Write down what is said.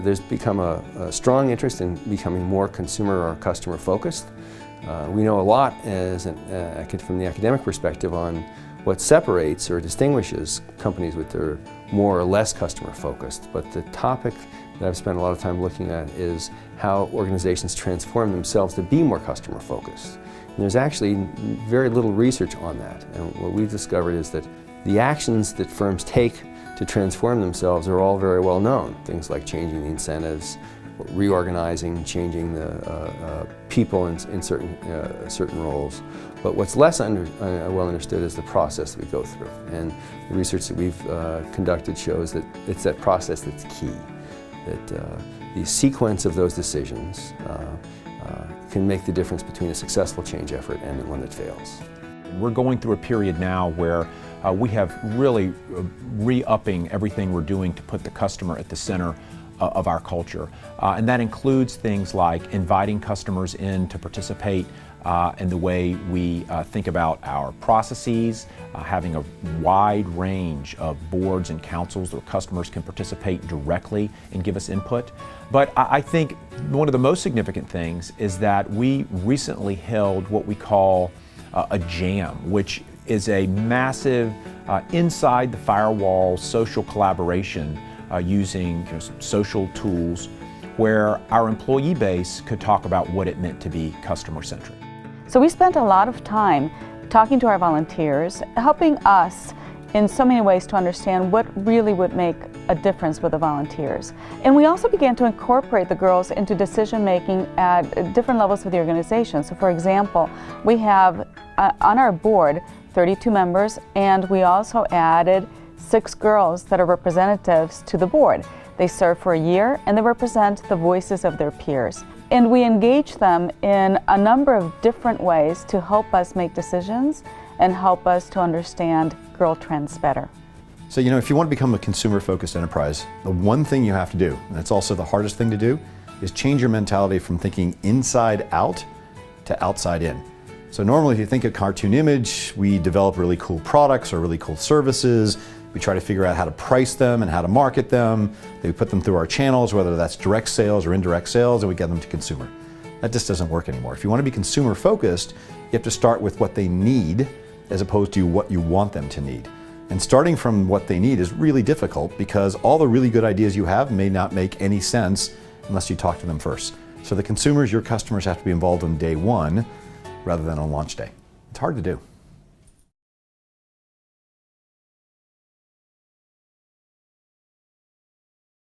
There's become a strong interest in becoming more consumer or customer focused. We know a lot from the academic perspective on what separates or distinguishes companies with their more or less customer focused, but the topic that I've spent a lot of time looking at is how organizations transform themselves to be more customer focused. And there's actually very little research on that, and what we've discovered is that the actions that firms take to transform themselves are all very well known. Things like changing the incentives, reorganizing, changing the people in certain roles. But what's less well understood is the process that we go through. And the research that we've conducted shows that it's that process that's key. That the sequence of those decisions can make the difference between a successful change effort and one that fails. We're going through a period now where we have really re-upping everything we're doing to put the customer at the center of our culture. And that includes things like inviting customers in to participate in the way we think about our processes, having a wide range of boards and councils where customers can participate directly and give us input. But I think one of the most significant things is that we recently held what we call a jam, which is a massive inside the firewall social collaboration using social tools where our employee base could talk about what it meant to be customer-centric. So we spent a lot of time talking to our volunteers, helping us in so many ways to understand what really would make a difference with the volunteers. And we also began to incorporate the girls into decision making at different levels of the organization. So for example, we have on our board 32 members, and we also added 6 girls that are representatives to the board. They serve for a year and they represent the voices of their peers. And we engage them in a number of different ways to help us make decisions and help us to understand girl trends better. So if you want to become a consumer-focused enterprise, the one thing you have to do, and it's also the hardest thing to do, is change your mentality from thinking inside out to outside in. So normally if you think of cartoon image, we develop really cool products or really cool services. We try to figure out how to price them and how to market them. Then we put them through our channels, whether that's direct sales or indirect sales, and we get them to consumer. That just doesn't work anymore. If you want to be consumer focused, you have to start with what they need as opposed to what you want them to need. And starting from what they need is really difficult because all the really good ideas you have may not make any sense unless you talk to them first. So the consumers, your customers, have to be involved on day one rather than on launch day. It's hard to do.